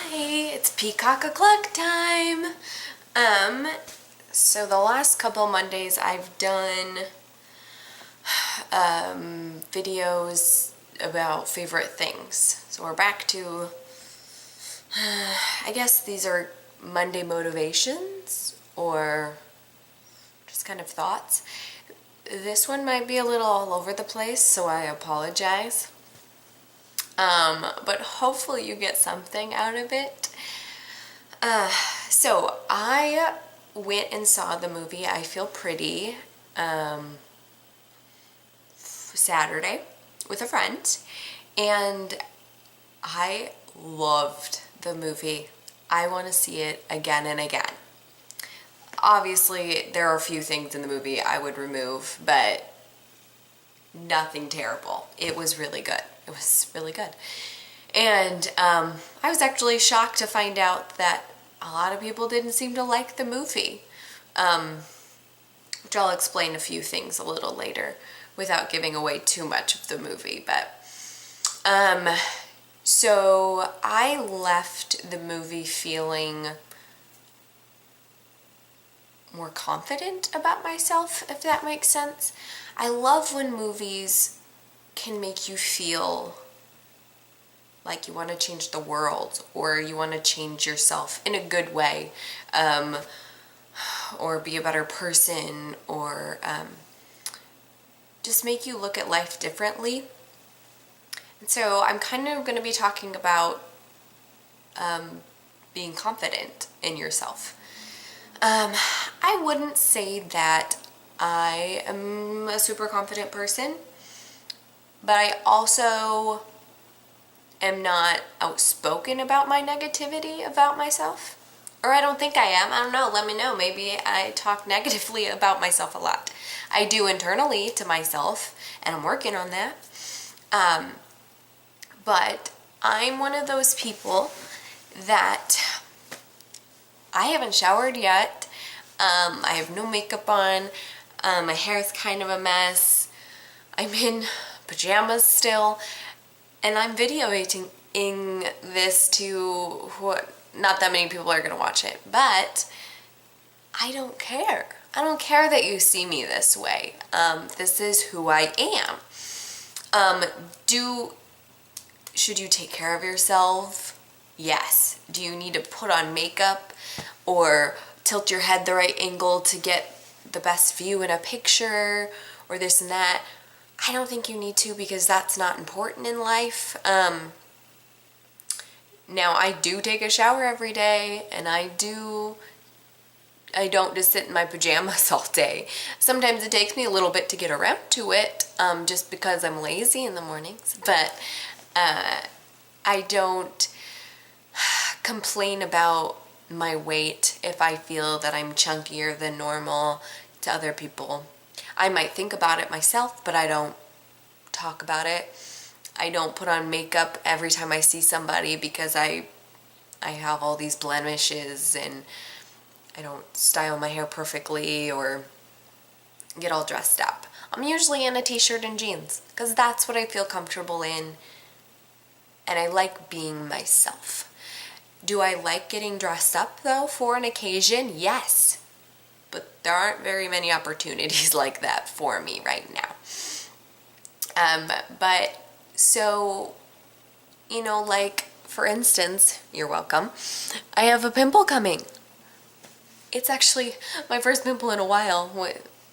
Hi, it's Peacock O'Clock time. So the last couple Mondays I've done videos about favorite things. So we're back to, I guess these are Monday motivations or just kind of thoughts. This one might be a little all over the place, so I apologize. But hopefully you get something out of it. So I went and saw the movie I Feel Pretty Saturday with a friend, and I loved the movie. I want to see it again and again. Obviously, there are a few things in the movie I would remove, but nothing terrible. It was really good. It was really good. And I was actually shocked to find out that a lot of people didn't seem to like the movie, which I'll explain a few things a little later without giving away too much of the movie. But so I left the movie feeling more confident about myself, if that makes sense. I love when movies can make you feel like you want to change the world or you want to change yourself in a good way, or be a better person, or just make you look at life differently. And so I'm kind of going to be talking about being confident in yourself. I wouldn't say that I am a super confident person, but I also am not outspoken about my negativity about myself. Or I don't think I am. I don't know. Let me know. Maybe I talk negatively about myself a lot. I do internally to myself, and I'm working on that. But I'm one of those people that I haven't showered yet. I have no makeup on. My hair is kind of a mess. I'm in pajamas still. And I'm videoing this to not that many people are going to watch it, but I don't care. I don't care that you see me this way. This is who I am. Should you take care of yourself? Yes. Do you need to put on makeup or tilt your head the right angle to get the best view in a picture or this and that? I don't think you need to, because that's not important in life. Now, I do take a shower every day, and I don't just sit in my pajamas all day. Sometimes it takes me a little bit to get around to it, just because I'm lazy in the mornings. But I don't complain about my weight if I feel that I'm chunkier than normal to other people. I might think about it myself, but I don't talk about it. I don't put on makeup every time I see somebody because I have all these blemishes, and I don't style my hair perfectly or get all dressed up. I'm usually in a t-shirt and jeans because that's what I feel comfortable in, and I like being myself. Do I like getting dressed up though for an occasion? Yes. But there aren't very many opportunities like that for me right now. But so, like, for instance, you're welcome, I have a pimple coming. It's actually my first pimple in a while,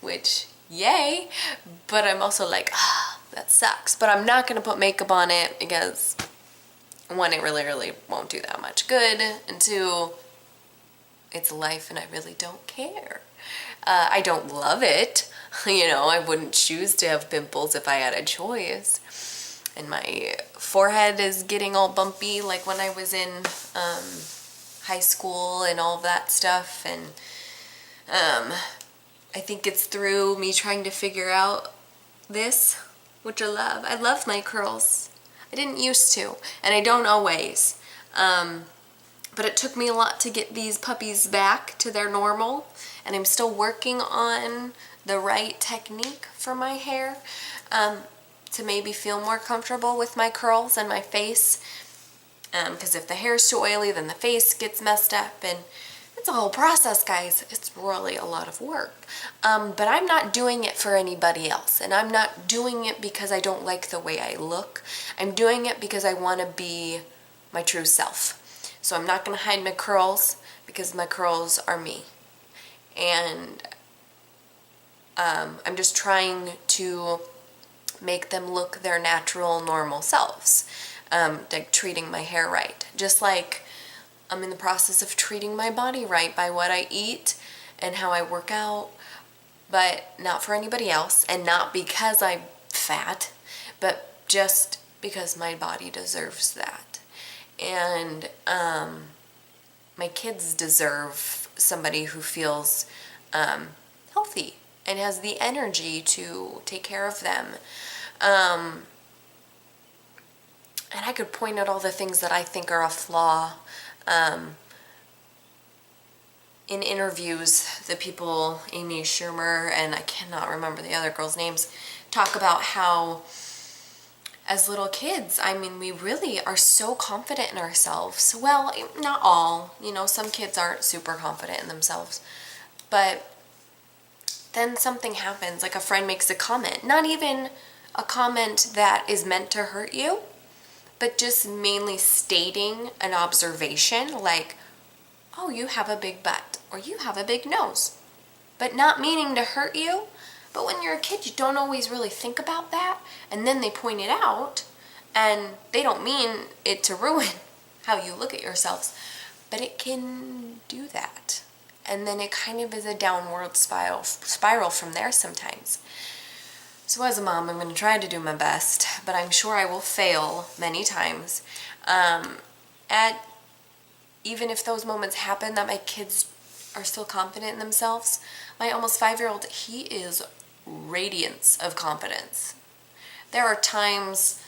which, yay, but I'm also like, that sucks. But I'm not going to put makeup on it because, one, it really won't do that much good, and two, it's life and I really don't care. I don't love it. I wouldn't choose to have pimples if I had a choice. And my forehead is getting all bumpy like when I was in high school and all of that stuff. And I think it's through me trying to figure out this, which I love. I love my curls. I didn't used to, and I don't always. But it took me a lot to get these puppies back to their normal, and I'm still working on the right technique for my hair to maybe feel more comfortable with my curls and my face. Because if the hair's too oily, then the face gets messed up, and it's a whole process, guys. It's really a lot of work. But I'm not doing it for anybody else, and I'm not doing it because I don't like the way I look. I'm doing it because I want to be my true self. So I'm not going to hide my curls, because my curls are me. And I'm just trying to make them look their natural, normal selves. Like treating my hair right. Just like I'm in the process of treating my body right by what I eat and how I work out, but not for anybody else, and not because I'm fat, but just because my body deserves that. And my kids deserve somebody who feels healthy and has the energy to take care of them. And I could point out all the things that I think are a flaw. In interviews, the people, Amy Schumer, and I cannot remember the other girls' names, talk about how as little kids, I mean, we really are so confident in ourselves. Well, not all, some kids aren't super confident in themselves, but then something happens, like a friend makes a comment, not even a comment that is meant to hurt you, but just mainly stating an observation, like, oh, you have a big butt, or you have a big nose, but not meaning to hurt you. But when you're a kid, you don't always really think about that, and then they point it out, and they don't mean it to ruin how you look at yourselves, but it can do that. And then it kind of is a downward spiral from there sometimes. So as a mom, I'm going to try to do my best, but I'm sure I will fail many times. Even if those moments happen that my kids are still confident in themselves, my almost 5-year-old, he is radiance of confidence. There are times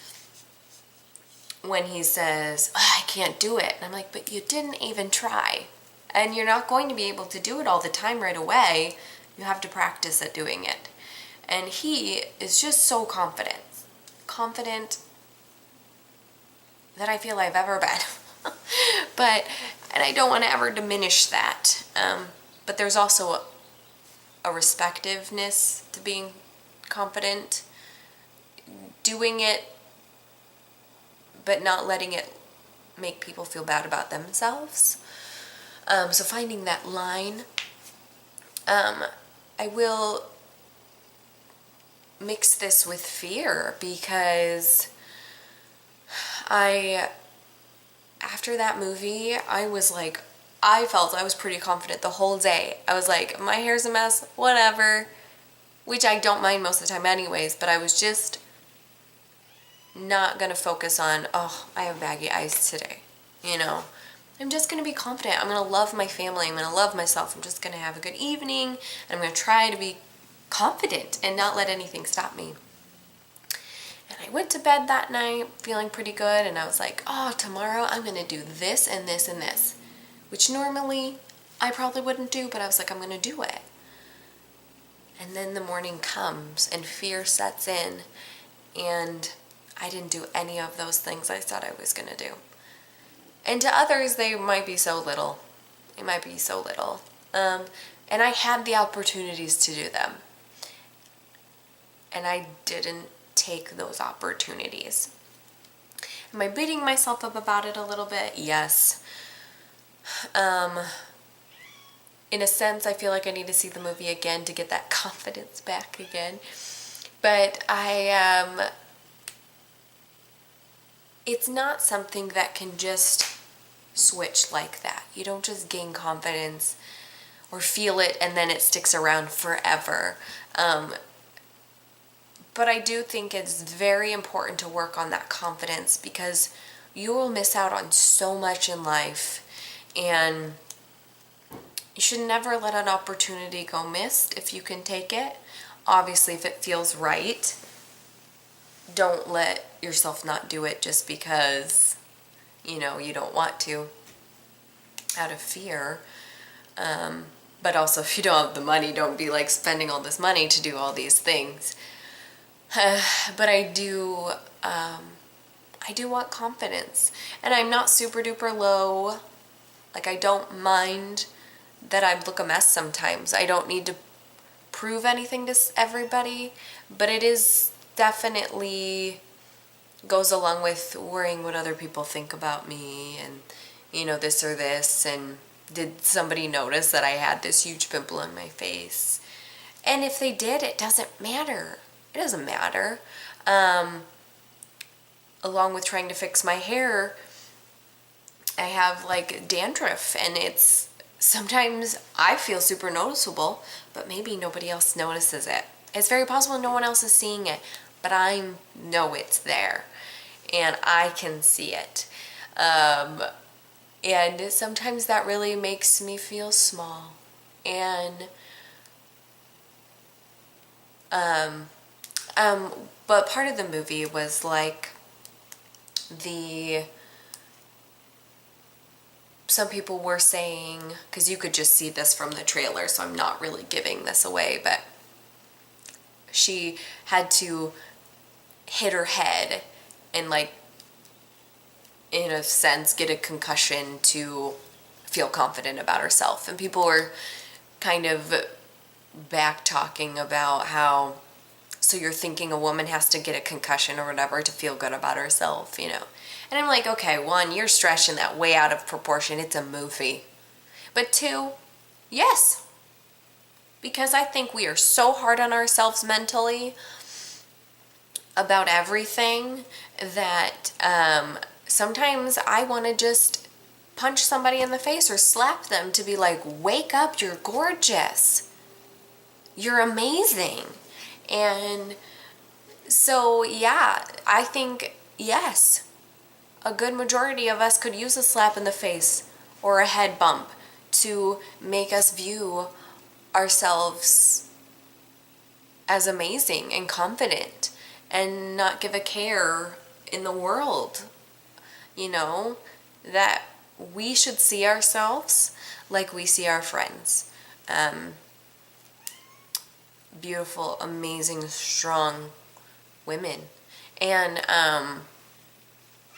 when he says, oh, I can't do it. And I'm like, but you didn't even try. And you're not going to be able to do it all the time right away. You have to practice at doing it. And he is just so confident that I feel I've ever been. And I don't want to ever diminish that. But there's also a respectiveness to being confident, doing it, but not letting it make people feel bad about themselves. So finding that line. I will mix this with fear, because after that movie, I felt I was pretty confident the whole day. I was like, my hair's a mess, whatever, which I don't mind most of the time anyways, but I was just not going to focus on, oh, I have baggy eyes today, I'm just going to be confident. I'm going to love my family. I'm going to love myself. I'm just going to have a good evening, and I'm going to try to be confident and not let anything stop me. And I went to bed that night feeling pretty good, and I was like, oh, tomorrow I'm going to do this and this and this, which normally I probably wouldn't do, but I was like, I'm going to do it. And then the morning comes and fear sets in, and I didn't do any of those things I said I was going to do. And to others, they might be so little. It might be so little. And I had the opportunities to do them. And I didn't take those opportunities. Am I beating myself up about it a little bit? Yes. In a sense, I feel like I need to see the movie again to get that confidence back again. But it's not something that can just switch like that. You don't just gain confidence or feel it and then it sticks around forever. But I do think it's very important to work on that confidence, because you will miss out on so much in life, and you should never let an opportunity go missed if you can take it. Obviously, if it feels right, don't let yourself not do it just because, you don't want to, out of fear. But also, if you don't have the money, don't be spending all this money to do all these things. But I do I do want confidence. And I'm not super duper low. Like, I don't mind that I look a mess sometimes. I don't need to prove anything to everybody, but it is definitely goes along with worrying what other people think about me and, you know, this or this, and did somebody notice that I had this huge pimple on my face? And if they did, it doesn't matter. It doesn't matter. Along with trying to fix my hair, I have like dandruff, and it's sometimes I feel super noticeable, but maybe nobody else notices it. It's very possible no one else is seeing it, but I know it's there, and I can see it. And sometimes that really makes me feel small. And but part of the movie was like some people were saying, because you could just see this from the trailer, so I'm not really giving this away, but she had to hit her head and, like, in a sense, get a concussion to feel confident about herself. And people were kind of back talking about how, so you're thinking a woman has to get a concussion or whatever to feel good about herself, you know. And I'm like, okay, one, you're stretching that way out of proportion. It's a movie. But two, yes. Because I think we are so hard on ourselves mentally about everything that sometimes I want to just punch somebody in the face or slap them to be like, wake up, you're gorgeous. You're amazing. And so, yeah, I think, yes, a good majority of us could use a slap in the face or a head bump to make us view ourselves as amazing and confident and not give a care in the world, you know, that we should see ourselves like we see our friends. Beautiful, amazing, strong women. And,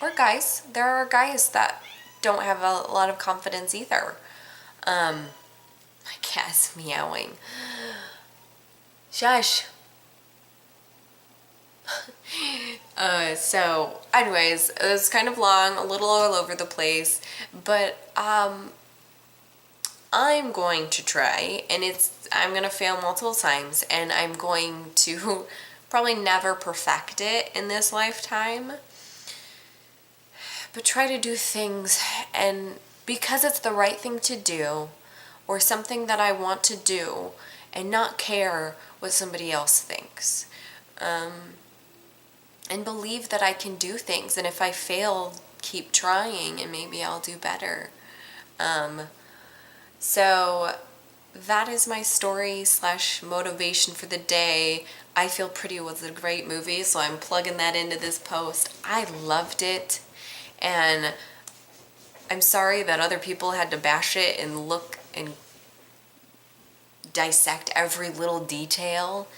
or guys. There are guys that don't have a lot of confidence either. My cat's meowing. Shush. So anyways, it was kind of long, a little all over the place, but I'm going to try, and I'm going to fail multiple times, and I'm going to probably never perfect it in this lifetime, but try to do things, and because it's the right thing to do, or something that I want to do, and not care what somebody else thinks. And believe that I can do things, and if I fail, keep trying, and maybe I'll do better. So that is my story / motivation for the day. I Feel Pretty was a great movie, so I'm plugging that into this post. I loved it, and I'm sorry that other people had to bash it and look and dissect every little detail.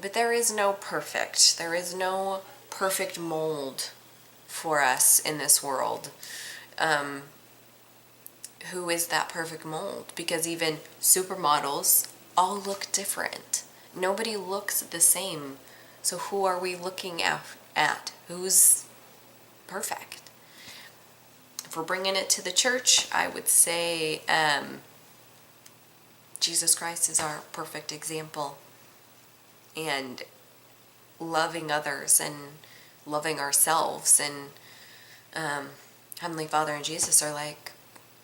But there is no perfect. There is no perfect mold for us in this world. Who is that perfect mold? Because even supermodels all look different. Nobody looks the same. So who are we looking at? Who's perfect? If we're bringing it to the church, I would say Jesus Christ is our perfect example. And loving others and loving ourselves, and Heavenly Father and Jesus are like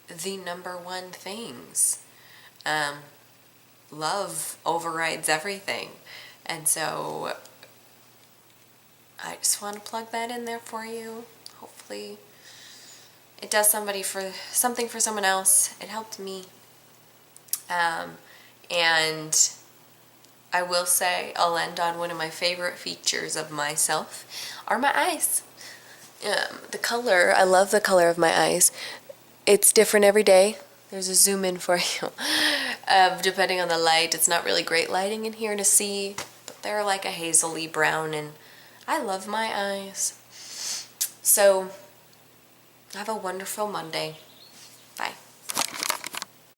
the number one things. Love overrides everything. And so I just want to plug that in there for you. Hopefully it does something for someone else. It helped me. And I will say, I'll end on one of my favorite features of myself are my eyes. The color, I love the color of my eyes. It's different every day. There's a zoom in for you. Depending on the light, it's not really great lighting in here to see, but they're like a hazily brown, and I love my eyes. So have a wonderful Monday.